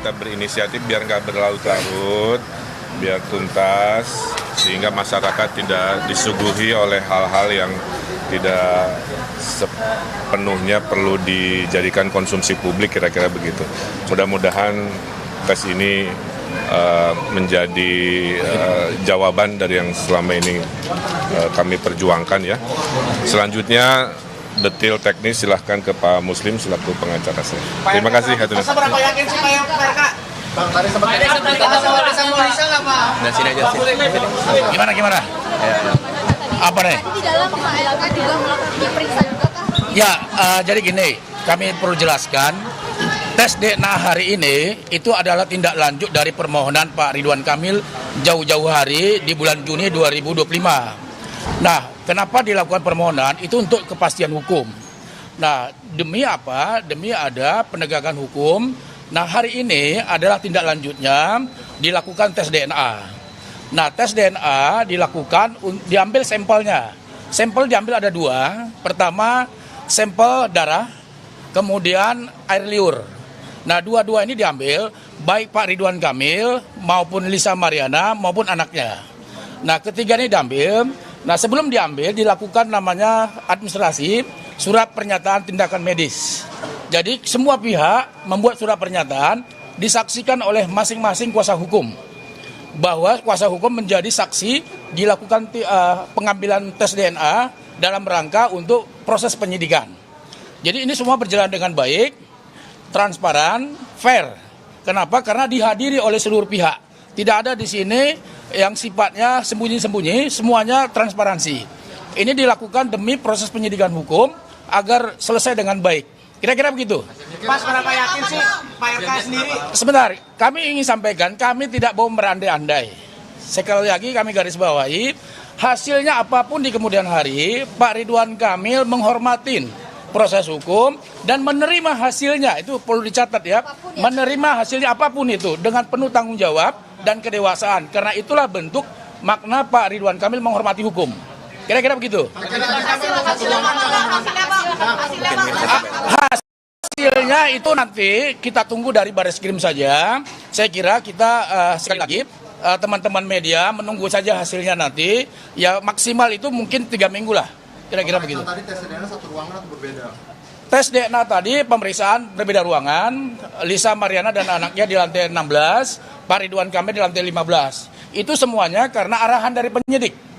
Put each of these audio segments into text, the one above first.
kita berinisiatif biar nggak berlarut-larut, biar tuntas, sehingga masyarakat tidak disuguhi oleh hal-hal yang tidak sepenuhnya perlu dijadikan konsumsi publik, kira-kira begitu. Mudah-mudahan tes ini menjadi jawaban dari yang selama ini kami perjuangkan ya. Selanjutnya detail teknis silahkan ke Pak Muslim selaku pengacara saya. Terima kasih. Seberapa yakin sih Pak RK? Bang, tadi sempat Gimana? Apa nih? Di dalam Pak RK juga melakukan diperiksa juga kah? Ya, jadi gini, kami perlu jelaskan, tes DNA hari ini itu adalah tindak lanjut dari permohonan Pak Ridwan Kamil jauh-jauh hari di bulan Juni 2025. Nah, kenapa dilakukan permohonan? Itu untuk kepastian hukum. Nah, demi apa? Demi ada penegakan hukum. Nah, hari ini adalah tindak lanjutnya dilakukan tes DNA. Nah, tes DNA dilakukan, diambil sampelnya. Sampel diambil ada dua. Pertama, sampel darah, kemudian air liur. Nah, dua-dua ini diambil, baik Pak Ridwan Kamil maupun Lisa Mariana maupun anaknya. Nah, ketiga ini diambil. Nah, sebelum diambil dilakukan namanya administrasi surat pernyataan tindakan medis. Jadi semua pihak membuat surat pernyataan disaksikan oleh masing-masing kuasa hukum. Bahwa kuasa hukum menjadi saksi dilakukan pengambilan tes DNA dalam rangka untuk proses penyidikan. Jadi ini semua berjalan dengan baik, transparan, fair. Kenapa? Karena dihadiri oleh seluruh pihak. Tidak ada di sini yang sifatnya sembunyi-sembunyi, semuanya transparansi. Ini dilakukan demi proses penyidikan hukum agar selesai dengan baik. Kira-kira begitu. Pas berapa yakin sih Pak RK sendiri? Sebentar, kami ingin sampaikan, kami tidak mau berandai-andai. Sekali lagi kami garis bawahi, hasilnya apapun di kemudian hari, Pak Ridwan Kamil menghormatin proses hukum dan menerima hasilnya, itu perlu dicatat ya, menerima hasilnya apapun itu dengan penuh tanggung jawab dan kedewasaan, karena itulah bentuk makna Pak Ridwan Kamil menghormati hukum. Kira-kira begitu. Hasilnya itu nanti kita tunggu dari Bareskrim saja. Saya kira kita sekali lagi teman-teman media menunggu saja hasilnya nanti. Ya maksimal itu mungkin 3 minggu lah. Kira-kira begitu. Tadi tes DNA satu ruangan atau berbeda? Tes DNA tadi pemeriksaan berbeda ruangan. Lisa Mariana dan anaknya di lantai 16, Pak Ridwan Kamil di lantai 15. Itu semuanya karena arahan dari penyidik.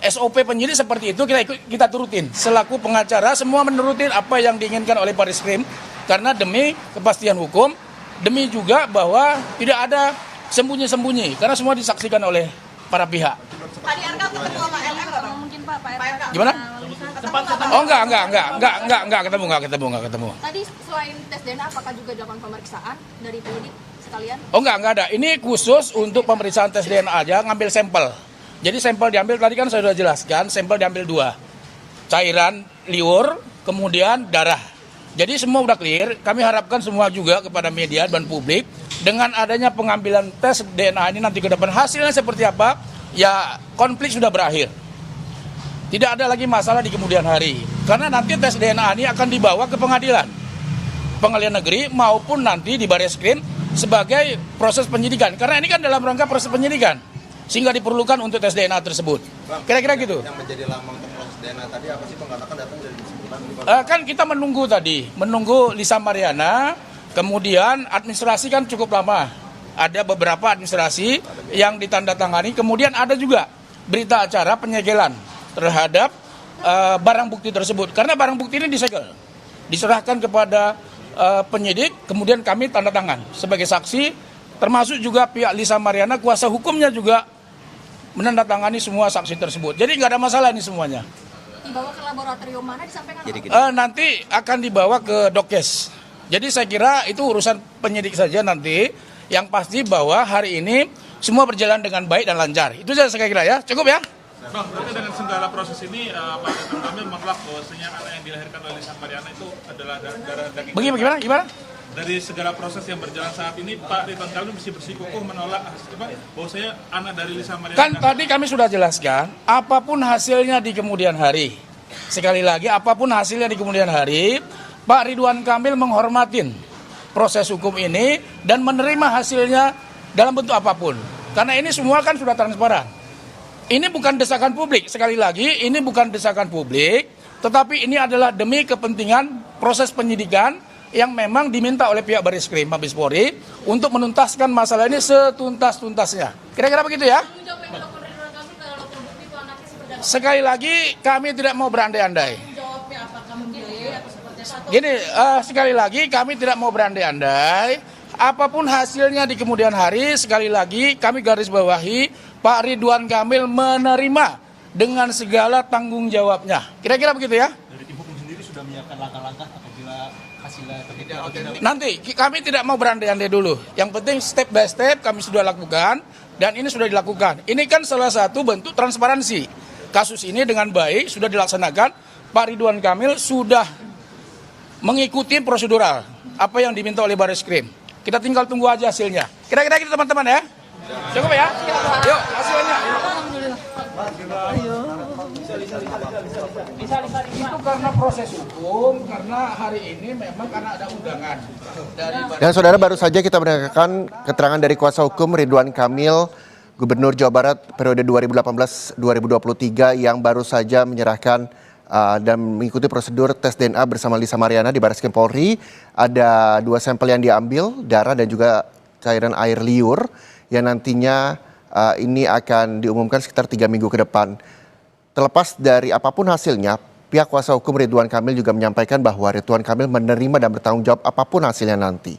SOP penyidik seperti itu kita turutin. Selaku pengacara semua menurutin apa yang diinginkan oleh Bareskrim karena demi kepastian hukum, demi juga bahwa tidak ada sembunyi-sembunyi karena semua disaksikan oleh para pihak. Tadi RK ketemu sama LM nggak Bang? Mungkin Pak RK. Gimana? Oh enggak ketemu. Tadi selain tes DNA apakah juga dilakukan pemeriksaan dari penyidik sekalian? Oh enggak ada. Ini khusus untuk pemeriksaan tes DNA aja, ngambil sampel. Jadi sampel diambil tadi kan saya sudah jelaskan, sampel diambil 2. Cairan liur, kemudian darah. Jadi semua udah clear. Kami harapkan semua juga kepada media dan publik dengan adanya pengambilan tes DNA ini nanti ke depan hasilnya seperti apa, ya konflik sudah berakhir. Tidak ada lagi masalah di kemudian hari. Karena nanti tes DNA ini akan dibawa ke pengadilan negeri maupun nanti di Bareskrim sebagai proses penyidikan. Karena ini kan dalam rangka proses penyidikan. Sehingga diperlukan untuk tes DNA tersebut. Kira-kira gitu. Yang menjadi lambang untuk proses DNA tadi apa sih penggatakan datang dari disebutkan? Kan kita menunggu Lisa Mariana, kemudian administrasi kan cukup lama. Ada beberapa administrasi yang ditandatangani, kemudian ada juga berita acara penyegelan terhadap barang bukti tersebut. Karena barang bukti ini disegel, diserahkan kepada penyidik, kemudian kami tanda tangan sebagai saksi, termasuk juga pihak Lisa Mariana, kuasa hukumnya juga menandatangani semua saksi tersebut. Jadi nggak ada masalah ini semuanya. Dibawa ke laboratorium mana disampaikan? Nanti akan dibawa ke Dokes. Jadi saya kira itu urusan penyidik saja nanti. Yang pasti bahwa hari ini semua berjalan dengan baik dan lancar. Itu saja saya kira ya. Cukup ya? Bang, berarti dengan segala proses ini Pak Ridwan Kamil menolak bahwasanya anak yang dilahirkan oleh Lisa Mariana itu adalah darah daging. Gimana? Dari segala proses yang berjalan saat ini, Pak Ridwan Kamil mesti bersikukuh menolak bahwasanya anak dari Lisa Mariana. Kan tadi kami sudah jelaskan, apapun hasilnya di kemudian hari. Sekali lagi, apapun hasilnya di kemudian hari, Pak Ridwan Kamil menghormatin proses hukum ini dan menerima hasilnya dalam bentuk apapun. Karena ini semua kan sudah transparan. Ini bukan desakan publik, sekali lagi ini bukan desakan publik, tetapi ini adalah demi kepentingan proses penyidikan yang memang diminta oleh pihak Barreskrim Mabes Polri untuk menuntaskan masalah ini setuntas-tuntasnya. Kira-kira begitu ya? Sekali lagi kami tidak mau berandai-andai. Gini, sekali lagi kami tidak mau berandai-andai. Apapun hasilnya di kemudian hari, sekali lagi kami garis bawahi Pak Ridwan Kamil menerima dengan segala tanggung jawabnya. Kira-kira begitu ya? Dari tim hukum sendiri sudah menyiapkan langkah-langkah apabila hasilnya terbukti. Nanti kami tidak mau berandai-andai dulu. Yang penting step by step kami sudah lakukan dan ini sudah dilakukan. Ini kan salah satu bentuk transparansi. Kasus ini dengan baik sudah dilaksanakan. Pak Ridwan Kamil sudah mengikuti prosedural apa yang diminta oleh Barreskrim. Kita tinggal tunggu aja hasilnya. Kira-kira gitu teman-teman ya. Cukup ya? Yuk hasilnya. Itu karena proses hukum, karena hari ini memang karena ada undangan dari Dan saudara, baru saja kita mendengarkan keterangan dari kuasa hukum Ridwan Kamil, Gubernur Jawa Barat periode 2018-2023 yang baru saja menyerahkan dan mengikuti prosedur tes DNA bersama Lisa Mariana di Barreskrim Polri. Ada 2 sampel yang diambil, darah dan juga cairan air liur yang nantinya ini akan diumumkan sekitar 3 minggu ke depan. Terlepas dari apapun hasilnya, pihak kuasa hukum Ridwan Kamil juga menyampaikan bahwa Ridwan Kamil menerima dan bertanggung jawab apapun hasilnya nanti.